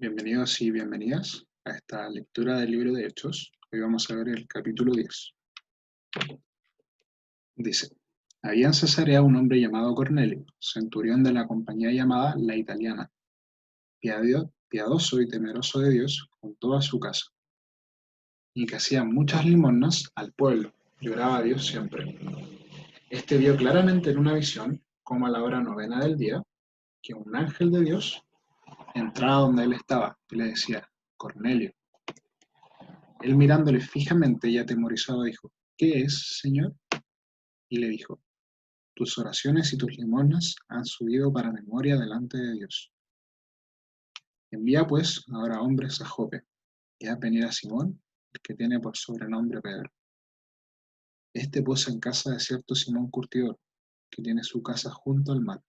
Bienvenidos y bienvenidas a esta lectura del libro de Hechos. Hoy vamos a ver el capítulo 10. Dice, había en Cesarea un hombre llamado Cornelio, centurión de la compañía llamada La Italiana, piadoso y temeroso de Dios con toda su casa, y que hacía muchas limosnas al pueblo, y oraba a Dios siempre. Este vio claramente en una visión, como a la hora novena del día, que un ángel de Dios entraba donde él estaba y le decía, Cornelio. Él mirándole fijamente y atemorizado dijo, ¿qué es, Señor? Y le dijo, tus oraciones y tus limosnas han subido para memoria delante de Dios. Envía pues ahora hombres a Jope, y haz venir a Simón, el que tiene por sobrenombre Pedro. Este posa en casa de cierto Simón Curtidor, que tiene su casa junto al mar.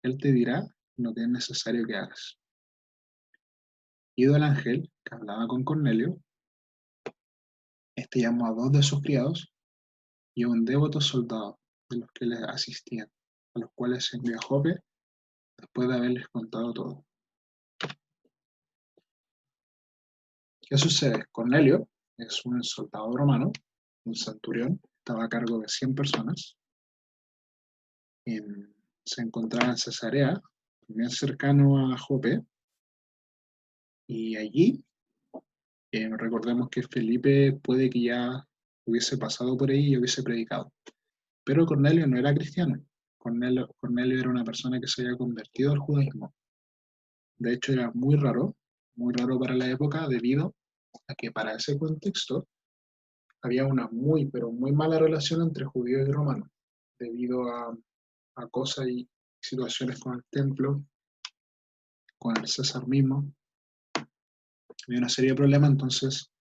Él te dirá lo que es necesario que hagas. Ido el ángel, que hablaba con Cornelio, este llamó a dos de sus criados y a un devoto soldado de los que les asistían, a los cuales envió a Jope después de haberles contado todo. ¿Qué sucede? Cornelio es un soldado romano, un centurión, estaba a cargo de 100 personas. Se encontraba en Cesarea, bien cercano a Jope, y allí recordemos que Felipe puede que ya hubiese pasado por ahí y hubiese predicado. Pero Cornelio no era cristiano. Cornelio era una persona que se había convertido al judaísmo. De hecho, era muy raro para la época, debido a que para ese contexto había una muy, pero muy mala relación entre judíos y romanos, debido a cosas y situaciones con el templo, con el César mismo. Había una serie de problemas, entonces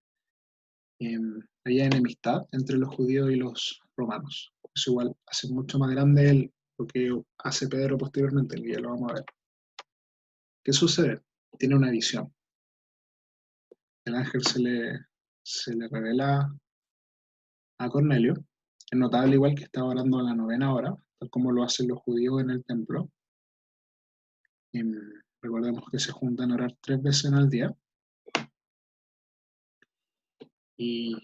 había enemistad entre los judíos y los romanos. Eso igual hace mucho más grande lo que hace Pedro posteriormente, el que ya lo vamos a ver. ¿Qué sucede? Tiene una visión. El ángel se le revela a Cornelio. Es notable igual que está orando a la novena hora, tal como lo hacen los judíos en el templo. Y recordemos que se juntan a orar 3 veces al día. ¿Y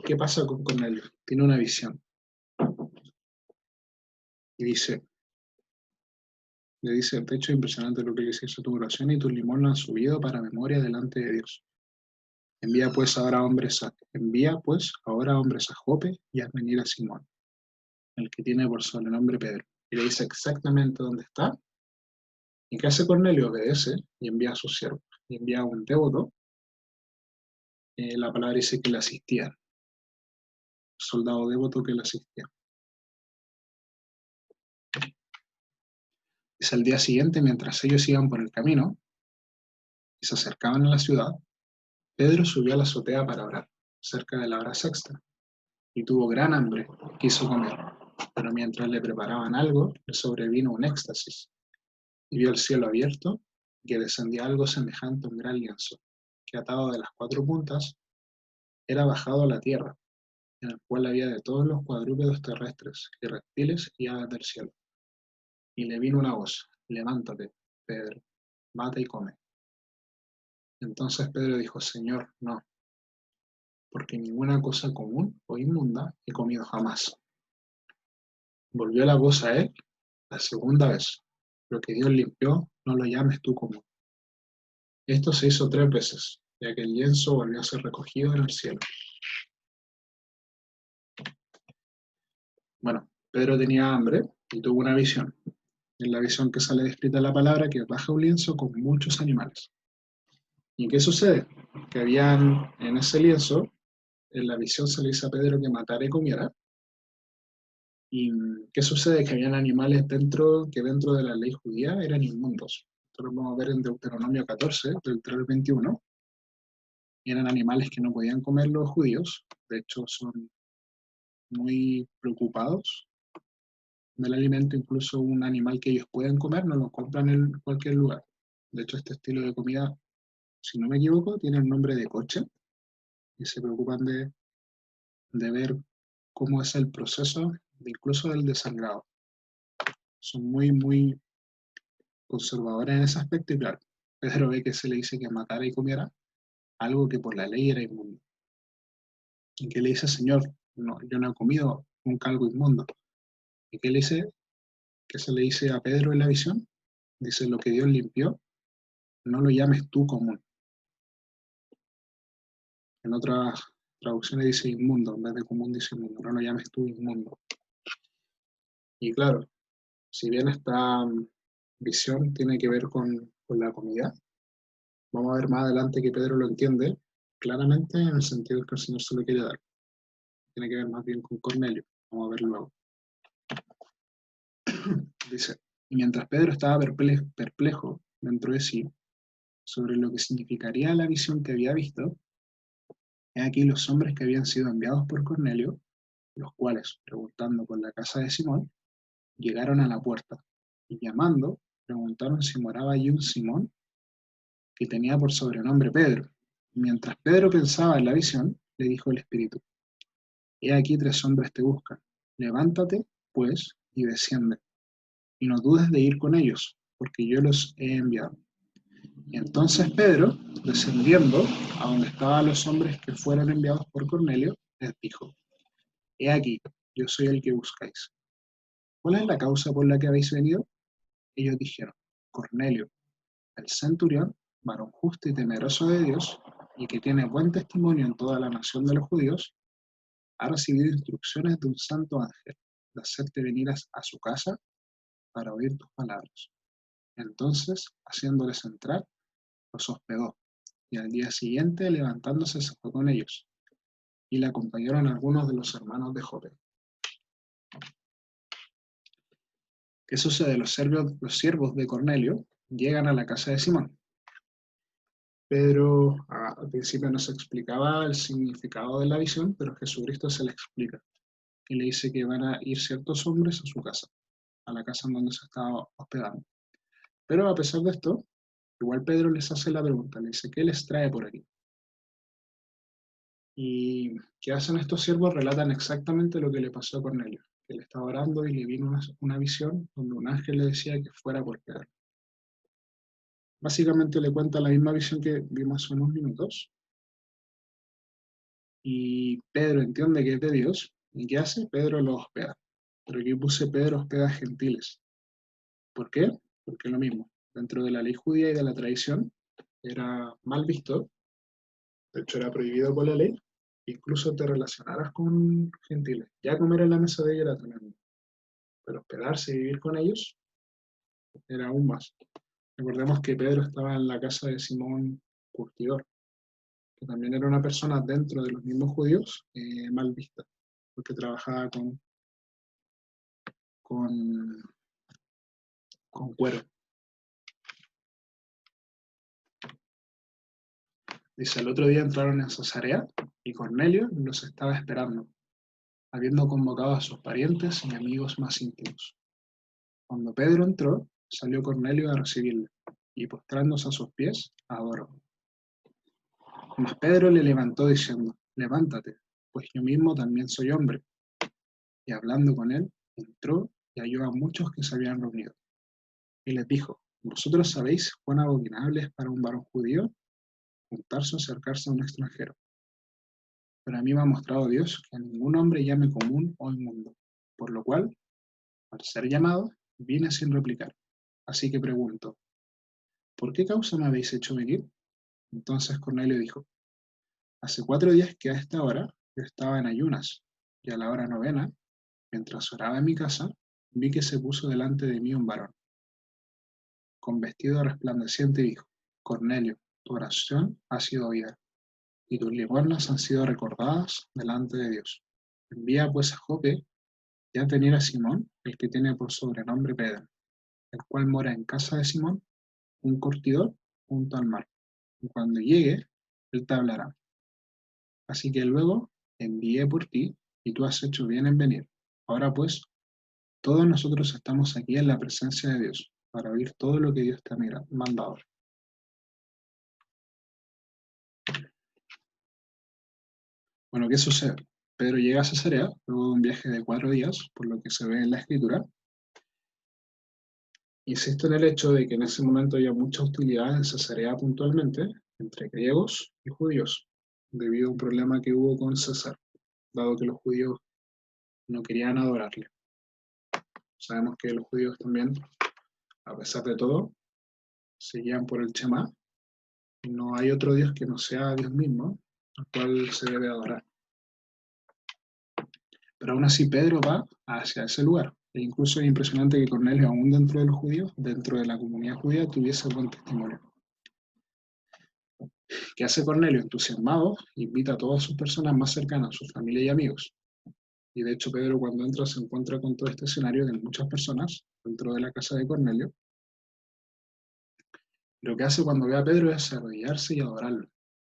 qué pasa con Cornelio? Tiene una visión. Y le dice, de hecho, es impresionante lo que le dice, tu oración y tu limosna han subido para memoria delante de Dios. Envía pues ahora hombres a Jope y haz venir a Simón, el que tiene por sobrenombre Pedro. Y le dice exactamente dónde está. ¿Y qué hace Cornelio? Obedece y envía a sus siervos. Y envía a un devoto. La palabra dice que le asistía, soldado devoto que le asistía. Dice al día siguiente, mientras ellos iban por el camino y se acercaban a la ciudad, Pedro subió a la azotea para orar, cerca de la hora sexta, y tuvo gran hambre, quiso comer. Pero mientras le preparaban algo, le sobrevino un éxtasis, y vio el cielo abierto, y que descendía algo semejante a un gran lienzo, que atado de las 4 puntas, era bajado a la tierra, en el cual había de todos los cuadrúpedos terrestres, y reptiles y aves del cielo. Y le vino una voz, levántate, Pedro, mata y come. Entonces Pedro dijo, Señor, no, porque ninguna cosa común o inmunda he comido jamás. Volvió la voz a él la segunda vez. Lo que Dios limpió, no lo llames tú común. Esto se hizo 3 veces, ya que el lienzo volvió a ser recogido en el cielo. Bueno, Pedro tenía hambre y tuvo una visión. En la visión que sale descrita la palabra, que baja un lienzo con muchos animales. ¿Y qué sucede? Que habían en ese lienzo, en la visión se le dice a Pedro que matara y comiera. ¿Y qué sucede? Que habían animales que dentro de la ley judía eran inmundos. Esto lo vamos a ver en Deuteronomio 14, del 3 al 21. Eran animales que no podían comer los judíos. De hecho, son muy preocupados del alimento. Incluso un animal que ellos pueden comer no lo compran en cualquier lugar. De hecho, este estilo de comida, si no me equivoco, tiene el nombre de kosher y se preocupan de ver cómo es el proceso, incluso del desangrado. Son muy, muy conservadores en ese aspecto y claro, Pedro ve que se le dice que matara y comiera algo que por la ley era inmundo. Y que le dice, Señor, no, yo no he comido nunca algo inmundo. ¿Y qué le dice? ¿Qué se le dice a Pedro en la visión? Dice, lo que Dios limpió, no lo llames tú común. En otras traducciones dice inmundo, en vez de común dice inmundo, no lo llames tú inmundo. Y claro, si bien esta visión tiene que ver con la comida, vamos a ver más adelante que Pedro lo entiende claramente en el sentido que el Señor se lo quiere dar. Tiene que ver más bien con Cornelio. Vamos a verlo luego. Dice, y mientras Pedro estaba perplejo dentro de sí sobre lo que significaría la visión que había visto, he aquí los hombres que habían sido enviados por Cornelio, los cuales, preguntando por la casa de Simón, llegaron a la puerta y llamando, preguntaron si moraba allí un Simón que tenía por sobrenombre Pedro. Mientras Pedro pensaba en la visión, le dijo el Espíritu, he aquí 3 hombres te buscan, levántate, pues, y desciende, y no dudes de ir con ellos, porque yo los he enviado. Y entonces Pedro, descendiendo a donde estaban los hombres que fueron enviados por Cornelio, les dijo, he aquí, yo soy el que buscáis. ¿Cuál es la causa por la que habéis venido? Ellos dijeron, Cornelio, el centurión, varón justo y temeroso de Dios, y que tiene buen testimonio en toda la nación de los judíos, ha recibido instrucciones de un santo ángel de hacerte venir a su casa para oír tus palabras. Entonces, haciéndoles entrar, los hospedó, y al día siguiente, levantándose, se fue con ellos, y le acompañaron algunos de los hermanos de Jope. ¿Qué sucede? Los siervos de Cornelio llegan a la casa de Simón. Pedro al principio no se explicaba el significado de la visión, pero Jesucristo se le explica y le dice que van a ir ciertos hombres a su casa, a la casa en donde se estaba hospedando. Pero a pesar de esto, igual Pedro les hace la pregunta, le dice, ¿qué les trae por aquí? Y ¿qué hacen estos siervos? Relatan exactamente lo que le pasó a Cornelio, que él estaba orando y le vino una visión donde un ángel le decía que fuera por Pedro. Básicamente le cuenta la misma visión que vimos hace unos minutos, y Pedro entiende que es de Dios, ¿y qué hace? Pedro los hospeda. Pero aquí puse Pedro hospeda gentiles. ¿Por qué? Porque es lo mismo. Dentro de la ley judía y de la tradición era mal visto, de hecho era prohibido por la ley, incluso te relacionaras con gentiles. Ya comer en la mesa de ellos era tremendo, pero hospedarse y vivir con ellos era aún más. Recordemos que Pedro estaba en la casa de Simón Curtidor, que también era una persona dentro de los mismos judíos mal vista, porque trabajaba con, con cuero. Dice, el otro día entraron en Cesarea y Cornelio los estaba esperando, habiendo convocado a sus parientes y amigos más íntimos. Cuando Pedro entró, salió Cornelio a recibirle, y postrándose a sus pies, adoró. Mas Pedro le levantó diciendo, levántate, pues yo mismo también soy hombre. Y hablando con él, entró y halló a muchos que se habían reunido. Y les dijo, ¿vosotros sabéis cuán abominable es para un varón judío juntarse o acercarse a un extranjero? Pero a mí me ha mostrado Dios que a ningún hombre llame común o inmundo, por lo cual, al ser llamado, vine sin replicar. Así que pregunto, ¿por qué causa me habéis hecho venir? Entonces Cornelio dijo, hace 4 días que a esta hora yo estaba en ayunas, y a la hora novena, mientras oraba en mi casa, vi que se puso delante de mí un varón, con vestido resplandeciente, y dijo, Cornelio, tu oración ha sido oída, y tus limosnas han sido recordadas delante de Dios. Envía pues a Jope y haz venir a Simón, el que tiene por sobrenombre Pedro, el cual mora en casa de Simón, un curtidor junto al mar. Y cuando llegue, él te hablará. Así que luego envié por ti, y tú has hecho bien en venir. Ahora pues, todos nosotros estamos aquí en la presencia de Dios, para oír todo lo que Dios te ha mandado. Bueno, ¿qué sucede? Pedro llega a Cesarea, luego de un viaje de 4 días, por lo que se ve en la escritura, Insisto en el hecho de que en ese momento había mucha hostilidad en Cesarea puntualmente entre griegos y judíos, debido a un problema que hubo con César, dado que los judíos no querían adorarle. Sabemos que los judíos también, a pesar de todo, seguían por el Shema, y no hay otro Dios que no sea Dios mismo, al cual se debe adorar. Pero aún así Pedro va hacia ese lugar. E incluso es impresionante que Cornelio, aún dentro de los judíos, dentro de la comunidad judía, tuviese buen testimonio. ¿Qué hace Cornelio? Entusiasmado, invita a todas sus personas más cercanas, su familia y amigos. Y de hecho Pedro cuando entra se encuentra con todo este escenario de muchas personas dentro de la casa de Cornelio. Lo que hace cuando ve a Pedro es arrodillarse y adorarlo.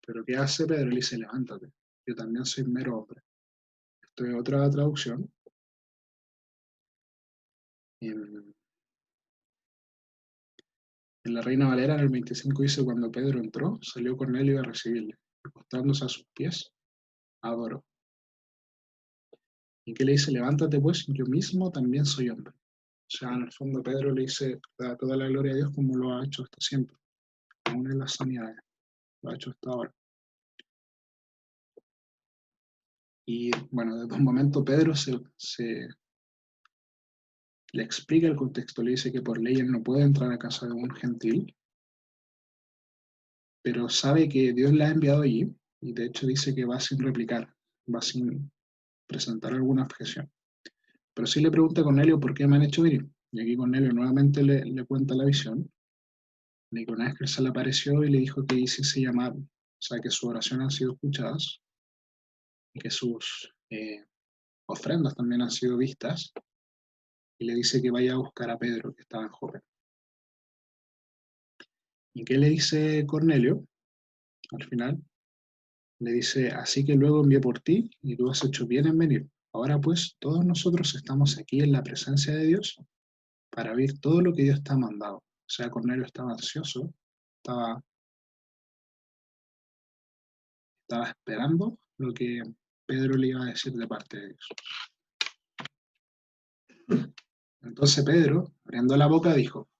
Pero ¿qué hace Pedro? Le dice, levántate, yo también soy mero hombre. Esto es otra traducción. En, en la Reina Valera, en el 25, dice, cuando Pedro entró, salió Cornelio a recibirle. Acostándose a sus pies, adoró. ¿Y qué le dice? Levántate pues, yo mismo también soy hombre. O sea, en el fondo Pedro le dice, da toda la gloria a Dios como lo ha hecho hasta siempre, aún en las sanidades, lo ha hecho hasta ahora. Y bueno, desde un momento Pedro le explica el contexto, le dice que por ley él no puede entrar a casa de un gentil, pero sabe que Dios le ha enviado allí, y de hecho dice que va sin replicar, va sin presentar alguna objeción. Pero sí le pregunta a Cornelio por qué me han hecho venir. Y aquí Cornelio nuevamente le cuenta la visión, de que una vez que se le apareció y le dijo que hiciese llamar, o sea, que sus oraciones han sido escuchadas y que sus ofrendas también han sido vistas, y le dice que vaya a buscar a Pedro, que estaba en Jope. ¿Y qué le dice Cornelio al final? Le dice, así que luego envié por ti y tú has hecho bien en venir. Ahora pues, todos nosotros estamos aquí en la presencia de Dios para ver todo lo que Dios te ha mandado. O sea, Cornelio estaba ansioso, estaba, estaba esperando lo que Pedro le iba a decir de parte de Dios. Entonces Pedro, abriendo la boca, dijo,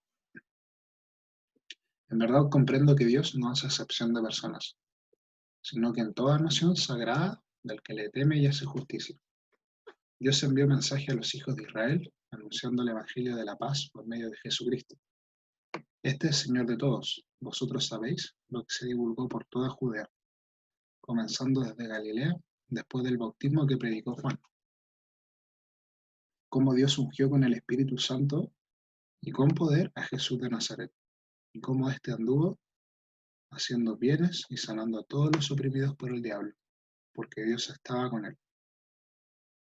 en verdad comprendo que Dios no hace excepción de personas, sino que en toda nación sagrada del que le teme y hace justicia. Dios envió mensaje a los hijos de Israel, anunciando el Evangelio de la paz por medio de Jesucristo. Este es Señor de todos. Vosotros sabéis lo que se divulgó por toda Judea, comenzando desde Galilea, después del bautismo que predicó Juan, cómo Dios ungió con el Espíritu Santo y con poder a Jesús de Nazaret, y cómo éste anduvo haciendo bienes y sanando a todos los oprimidos por el diablo, porque Dios estaba con él.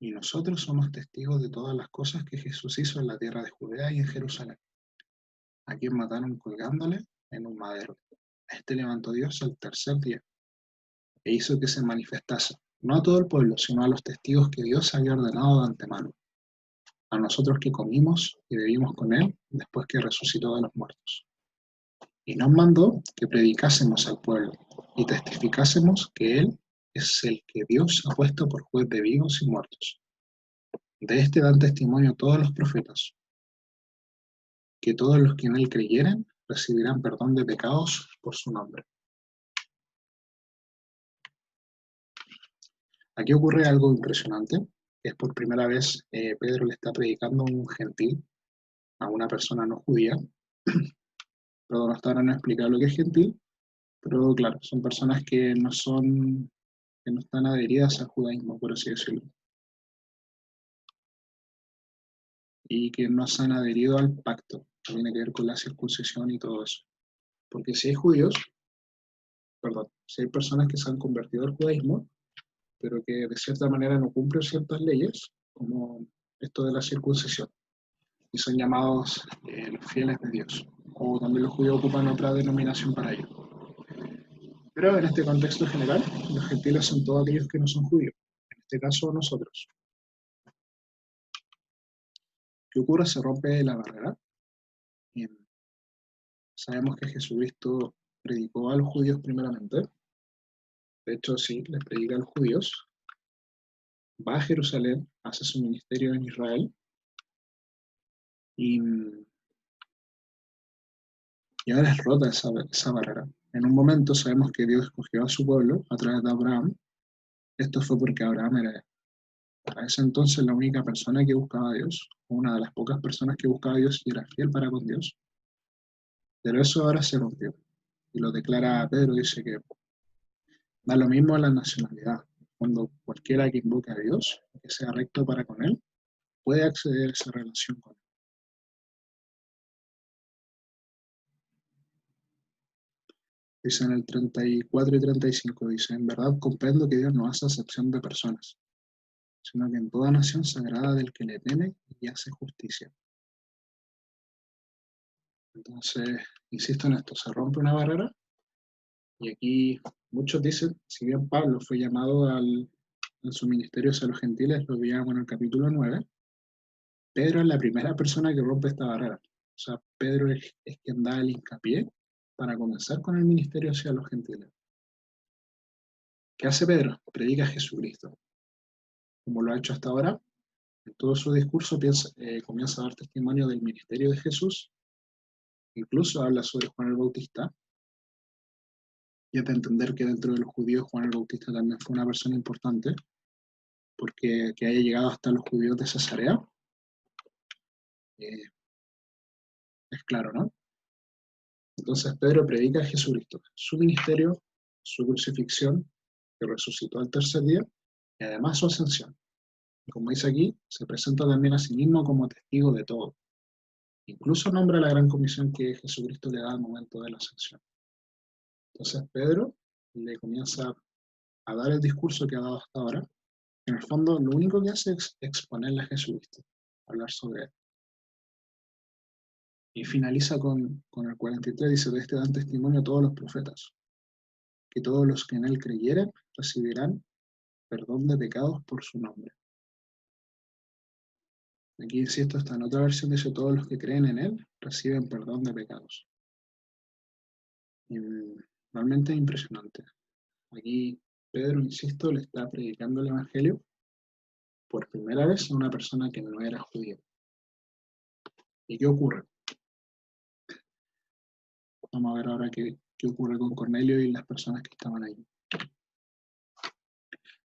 Y nosotros somos testigos de todas las cosas que Jesús hizo en la tierra de Judea y en Jerusalén, a quien mataron colgándole en un madero. Este levantó Dios al tercer día e hizo que se manifestase, no a todo el pueblo, sino a los testigos que Dios había ordenado de antemano, a nosotros que comimos y bebimos con Él después que resucitó de los muertos. Y nos mandó que predicásemos al pueblo y testificásemos que Él es el que Dios ha puesto por juez de vivos y muertos. De este dan testimonio todos los profetas, que todos los que en Él creyeren recibirán perdón de pecados por su nombre. Aquí ocurre algo impresionante, que es por primera vez Pedro le está predicando a un gentil, a una persona no judía. Perdón, hasta ahora no he explicado lo que es gentil, pero claro, son personas que no están adheridas al judaísmo, por así decirlo, y que no se han adherido al pacto, que tiene que ver con la circuncisión y todo eso. Porque si hay judíos, perdón, si hay personas que se han convertido al judaísmo, pero que de cierta manera no cumplen ciertas leyes, como esto de la circuncisión, y son llamados los fieles de Dios, o también los judíos ocupan otra denominación para ello. Pero en este contexto general, los gentiles son todos aquellos que no son judíos, en este caso nosotros. ¿Qué ocurre? Se rompe la barrera. Y sabemos que Jesucristo predicó a los judíos primeramente, de hecho sí, les predica a los judíos, va a Jerusalén, hace su ministerio en Israel, y Y ahora es rota esa barrera. En un momento sabemos que Dios escogió a su pueblo a través de Abraham. Esto fue porque Abraham era para ese entonces la única persona que buscaba a Dios, una de las pocas personas que buscaba a Dios y era fiel para con Dios. Pero eso ahora se rompió. Y lo declara Pedro, dice que da lo mismo a la nacionalidad. Cuando cualquiera que invoque a Dios, que sea recto para con Él, puede acceder a esa relación con Él. Dice en el 34 y 35, dice, en verdad comprendo que Dios no hace acepción de personas, sino que en toda nación se agrada del que le teme y hace justicia. Entonces, insisto en esto, se rompe una barrera y aquí muchos dicen, si bien Pablo fue llamado en su ministerio hacia los gentiles, lo veíamos en el capítulo 9, Pedro es la primera persona que rompe esta barrera. O sea, Pedro es quien da el hincapié para comenzar con el ministerio hacia los gentiles. ¿Qué hace Pedro? Predica a Jesucristo. Como lo ha hecho hasta ahora, en todo su discurso comienza a dar testimonio del ministerio de Jesús, incluso habla sobre Juan el Bautista, y es de entender que dentro de los judíos Juan el Bautista también fue una persona importante, porque que haya llegado hasta los judíos de Cesarea, eh, es claro, ¿no? Entonces Pedro predica a Jesucristo, su ministerio, su crucifixión, que resucitó al tercer día, y además su ascensión. Y como dice aquí, se presenta también a sí mismo como testigo de todo. Incluso nombra la gran comisión que Jesucristo le da al momento de la ascensión. Entonces Pedro le comienza a dar el discurso que ha dado hasta ahora. En el fondo, lo único que hace es exponerle a Jesucristo, hablar sobre él. Y finaliza con el 43, dice, de este dan testimonio todos los profetas, que todos los que en él creyeren recibirán perdón de pecados por su nombre. Aquí, insisto, está en otra versión, dice, todos los que creen en él reciben perdón de pecados. Y, realmente es impresionante. Aquí Pedro, insisto, le está predicando el Evangelio por primera vez a una persona que no era judía. ¿Y qué ocurre? Vamos a ver ahora qué ocurre con Cornelio y las personas que estaban ahí.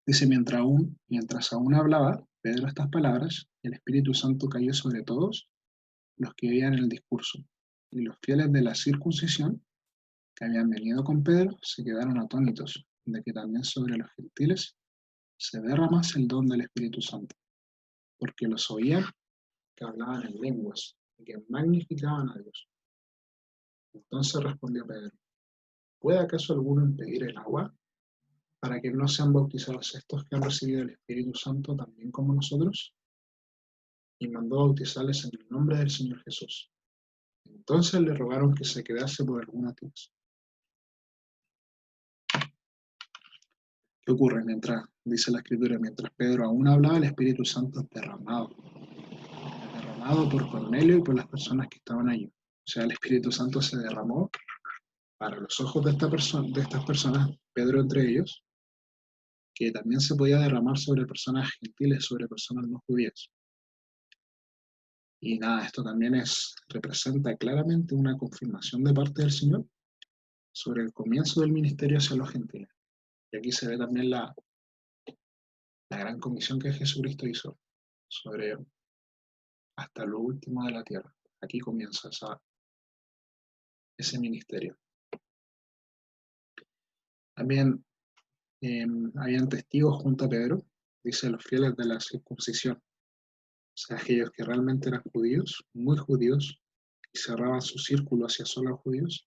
Dice, mientras aún hablaba Pedro estas palabras, el Espíritu Santo cayó sobre todos los que oían el discurso. Y los fieles de la circuncisión que habían venido con Pedro se quedaron atónitos de que también sobre los gentiles se derramase el don del Espíritu Santo, porque los oían que hablaban en lenguas y que magnificaban a Dios. Entonces respondió Pedro, ¿puede acaso alguno impedir el agua para que no sean bautizados estos que han recibido el Espíritu Santo también como nosotros? Y mandó bautizarles en el nombre del Señor Jesús. Entonces le rogaron que se quedase por algunos días. ¿Qué ocurre mientras, dice la Escritura, mientras Pedro aún hablaba, el Espíritu Santo es derramado por Cornelio y por las personas que estaban allí? O sea, el Espíritu Santo se derramó para los ojos de estas personas, Pedro entre ellos, que también se podía derramar sobre personas gentiles, sobre personas no judías. Y nada, esto también representa claramente una confirmación de parte del Señor sobre el comienzo del ministerio hacia los gentiles. Y aquí se ve también la gran comisión que Jesucristo hizo sobre hasta lo último de la tierra. Aquí comienza ese ministerio. También habían testigos junto a Pedro, dice los fieles de la circuncisión, o sea, aquellos que realmente eran judíos, muy judíos, y cerraban su círculo hacia solo los judíos,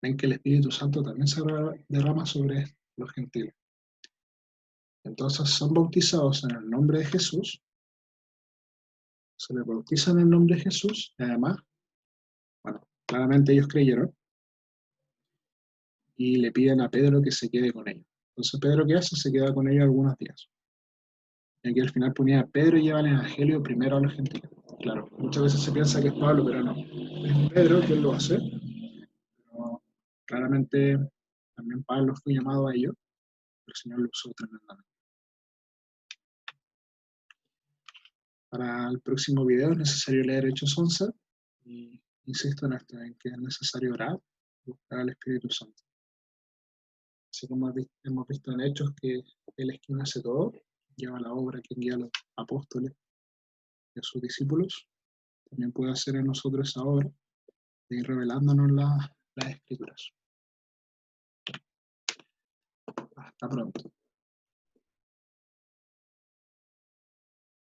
ven que el Espíritu Santo también se derrama sobre los gentiles. Entonces son bautizados en el nombre de Jesús, se les bautiza en el nombre de Jesús, y además, bueno, claramente ellos creyeron, y le piden a Pedro que se quede con ellos. Entonces Pedro, ¿qué hace? Se queda con ellos algunos días. Y aquí al final ponía, Pedro lleva el Evangelio primero a los gentiles. Claro, muchas veces se piensa que es Pablo, pero no. Es Pedro quien lo hace. Pero claramente también Pablo fue llamado a ello, pero el Señor lo usó tremendamente. Para el próximo video es necesario leer Hechos 11 y insisto en esto, en que es necesario orar, buscar al Espíritu Santo. Así como hemos visto en Hechos que Él es quien hace todo, lleva la obra, quien guía a los apóstoles y a sus discípulos, también puede hacer en nosotros esa obra de ir revelándonos las Escrituras. Hasta pronto.